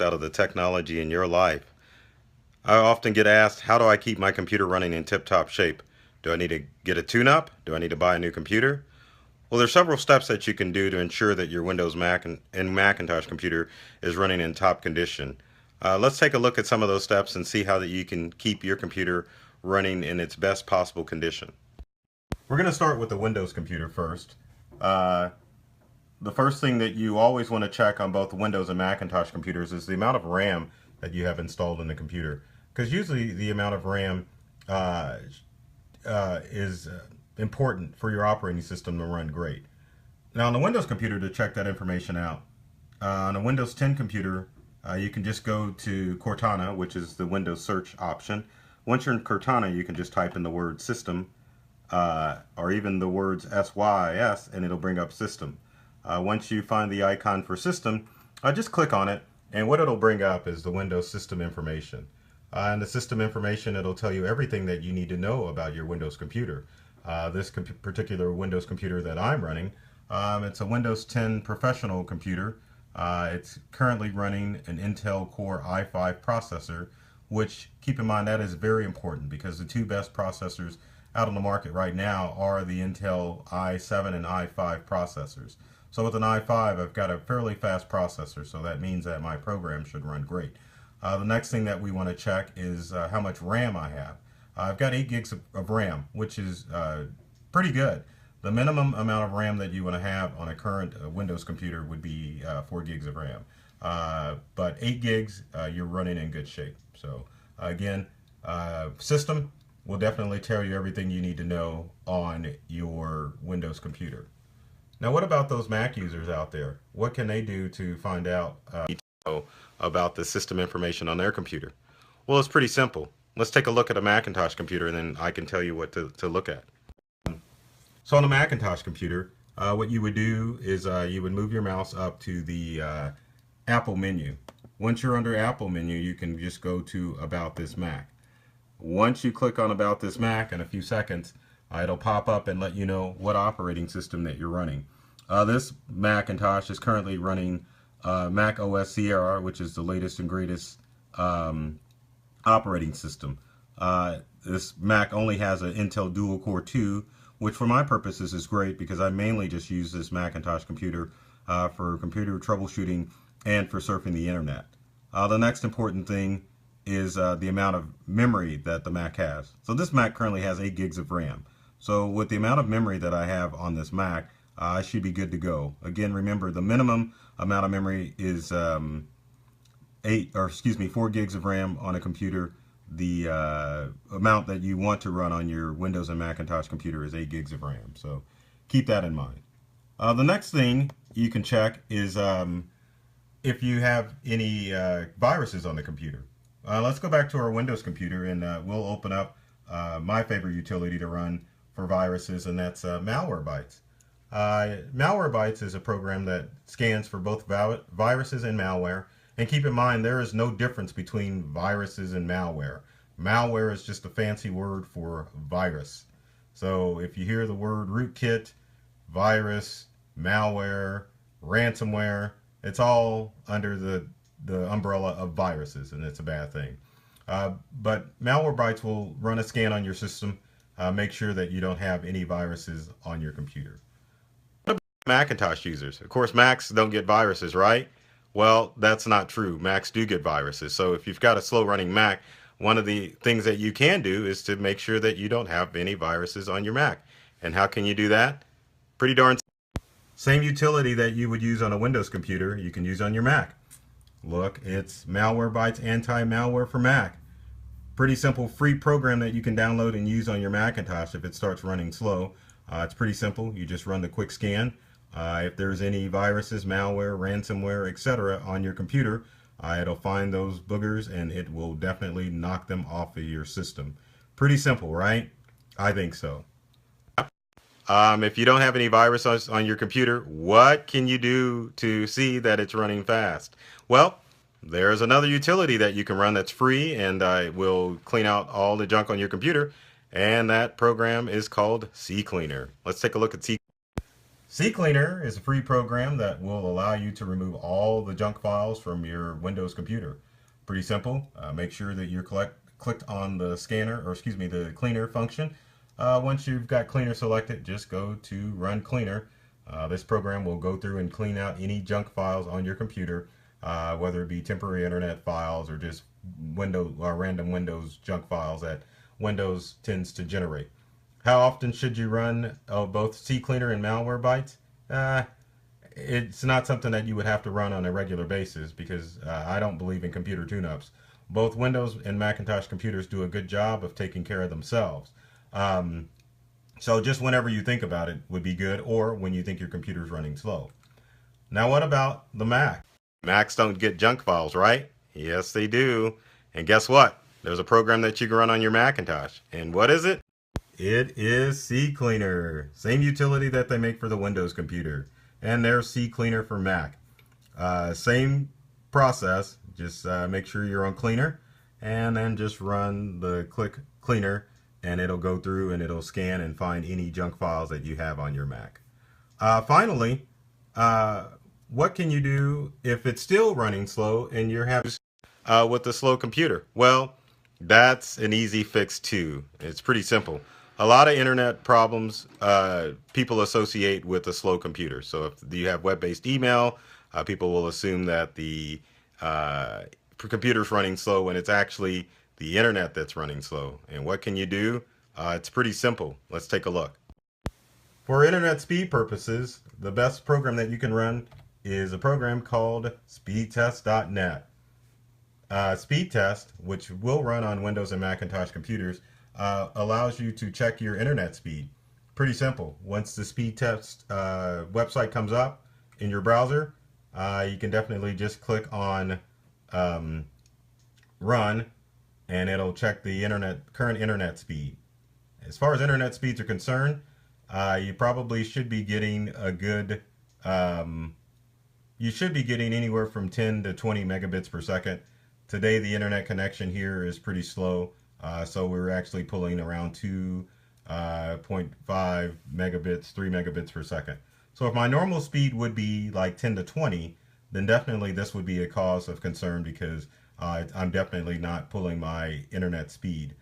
out of the technology in your life. I often get asked, how do I keep my computer running in tip-top shape? Do I need to get a tune-up? Do I need to buy a new computer? Well, there's several steps that you can do to ensure that your Windows Mac and Macintosh computer is running in top condition. Let's take a look at some of those steps and see how that you can keep your computer running in its best possible condition. We're going to start with the Windows computer first. The first thing that you always want to check on both the Windows and Macintosh computers is the amount of RAM that you have installed in the computer. Because usually the amount of RAM is important for your operating system to run great. Now on the Windows computer, to check that information out, on a Windows 10 computer, you can just go to Cortana, which is the Windows search option. Once you're in Cortana, you can just type in the word system or even the words SYS and it'll bring up system. Once you find the icon for system, just click on it, and what it'll bring up is the Windows system information. In the system information, it'll tell you everything that you need to know about your Windows computer. This particular Windows computer that I'm running, it's a Windows 10 professional computer. It's currently running an Intel Core i5 processor, which, keep in mind, that is very important because the two best processors out on the market right now are the Intel i7 and i5 processors. So with an i5, I've got a fairly fast processor, so that means that my program should run great. The next thing that we want to check is how much RAM I have. I've got 8 gigs of RAM, which is pretty good. The minimum amount of RAM that you want to have on a current Windows computer would be 4 gigs of RAM. But 8 gigs, you're running in good shape. So again, system will definitely tell you everything you need to know on your Windows computer. Now, what about those Mac users out there? What can they do to find out about the system information on their computer? Well, it's pretty simple. Let's take a look at a Macintosh computer, and then I can tell you what to look at. So on a Macintosh computer, what you would do is you would move your mouse up to the Apple menu. Once you're under Apple menu, you can just go to About This Mac. Once you click on About This Mac, in a few seconds, it'll pop up and let you know what operating system that you're running. This Macintosh is currently running Mac OS Sierra, which is the latest and greatest operating system. This Mac only has an Intel Dual Core 2, which for my purposes is great because I mainly just use this Macintosh computer for computer troubleshooting and for surfing the internet. The next important thing is the amount of memory that the Mac has. So this Mac currently has 8 gigs of RAM. So with the amount of memory that I have on this Mac, I should be good to go. Again, remember the minimum amount of memory is 4 gigs of RAM on a computer. The amount that you want to run on your Windows and Macintosh computer is 8 gigs of RAM. So keep that in mind. The next thing you can check is if you have any viruses on the computer. Let's go back to our Windows computer and we'll open up my favorite utility to run for viruses, and that's Malwarebytes. Malwarebytes is a program that scans for both viruses and malware. And keep in mind, there is no difference between viruses and malware. Malware is just a fancy word for virus. So if you hear the word rootkit, virus, malware, ransomware, it's all under the umbrella of viruses, and it's a bad thing. But Malwarebytes will run a scan on your system, make sure that you don't have any viruses on your computer. What about Macintosh users? Of course, Macs don't get viruses, right? Well, that's not true. Macs do get viruses. So if you've got a slow running Mac, one of the things that you can do is to make sure that you don't have any viruses on your Mac. And how can you do that? Pretty darn simple. Same utility that you would use on a Windows computer, you can use on your Mac. Look, it's Malwarebytes Anti-Malware for Mac. Pretty simple free program that you can download and use on your Macintosh if it starts running slow. It's pretty simple. You just run the quick scan. If there's any viruses, malware, ransomware, etc. on your computer, it'll find those boogers and it will definitely knock them off of your system. Pretty simple, right? I think so. If you don't have any viruses on your computer, what can you do to see that it's running fast? Well, there's another utility that you can run that's free and will clean out all the junk on your computer, and that program is called Ccleaner. Let's take a look at Ccleaner. Ccleaner is a free program that will allow you to remove all the junk files from your Windows computer. Pretty simple. Make sure that you're clicked on the scanner, or excuse me, the cleaner function. Once you've got cleaner selected, just go to run cleaner. This program will go through and clean out any junk files on your computer, whether it be temporary internet files or just random Windows junk files that Windows tends to generate. How often should you run both Ccleaner and Malwarebytes? It's not something that you would have to run on a regular basis because I don't believe in computer tune-ups. Both Windows and Macintosh computers do a good job of taking care of themselves. So just whenever you think about it would be good, or when you think your computer's running slow. Now what about the Mac? Macs don't get junk files, right? Yes, they do. And guess what? There's a program that you can run on your Macintosh. And what is it? It is Ccleaner. Same utility that they make for the Windows computer. And there's Ccleaner for Mac. Same process. Just make sure you're on Cleaner. And then just run the click Cleaner. And it'll go through and it'll scan and find any junk files that you have on your Mac. Finally, what can you do if it's still running slow and you're having with the slow computer? Well, that's an easy fix too. It's pretty simple. A lot of internet problems people associate with a slow computer. So if you have web-based email, people will assume that the computer's running slow when it's actually the internet that's running slow. And what can you do? It's pretty simple. Let's take a look. For internet speed purposes, the best program that you can run is a program called speedtest.net. Speedtest, which will run on Windows and Macintosh computers, allows you to check your internet speed. Pretty simple. Once the speed test website comes up in your browser, you can definitely just click on run, and it'll check the current internet speed. As far as internet speeds are concerned, you probably should be getting a good you should be getting anywhere from 10 to 20 megabits per second. Today the internet connection here is pretty slow, so we're actually pulling around 2.5 megabits, 3 megabits per second. So if my normal speed would be like 10 to 20, then definitely this would be a cause of concern because I'm definitely not pulling my internet speed.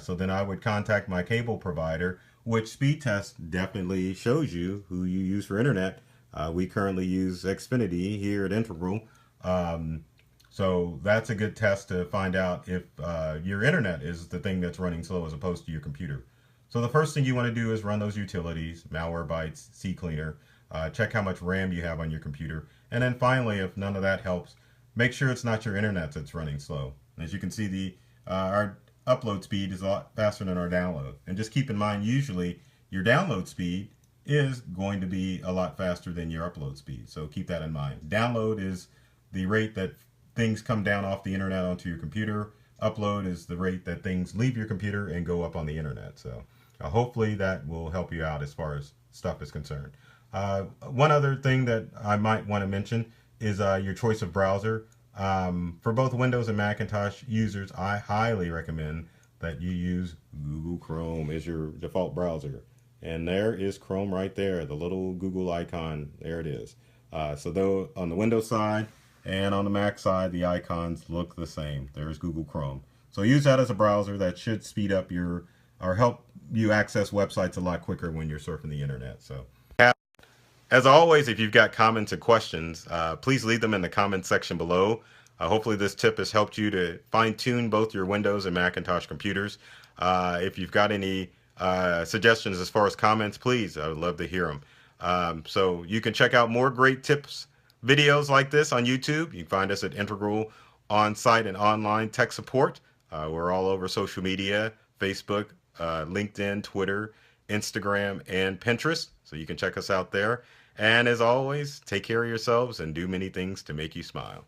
So then I would contact my cable provider, which Speedtest definitely shows you who you use for internet. We currently use Xfinity here at Integral. So that's a good test to find out if your internet is the thing that's running slow as opposed to your computer. So the first thing you want to do is run those utilities, Malwarebytes, Ccleaner, check how much RAM you have on your computer. And then finally, if none of that helps, make sure it's not your internet that's running slow. As you can see, our upload speed is a lot faster than our download. And just keep in mind, usually your download speed is going to be a lot faster than your upload speed. So keep that in mind. Download is the rate that things come down off the internet onto your computer. Upload is the rate that things leave your computer and go up on the internet. So hopefully that will help you out as far as stuff is concerned. One other thing that I might want to mention is your choice of browser. For both Windows and Macintosh users, I highly recommend that you use Google Chrome as your default browser. And there is Chrome right there, the little Google icon, there it is. So though on the Windows side and on the Mac side, the icons look the same. There's Google Chrome. So use that as a browser. That should speed up or help you access websites a lot quicker when you're surfing the internet. So as always, if you've got comments or questions, please leave them in the comment section below. Hopefully this tip has helped you to fine-tune both your Windows and Macintosh computers. If you've got any suggestions as far as comments, please, I would love to hear them. So you can check out more great tips videos like this on YouTube. You can find us at Integral Onsite and Online Tech Support. We're all over social media, Facebook, LinkedIn, Twitter, Instagram, and Pinterest. So you can check us out there. And as always, take care of yourselves and do many things to make you smile.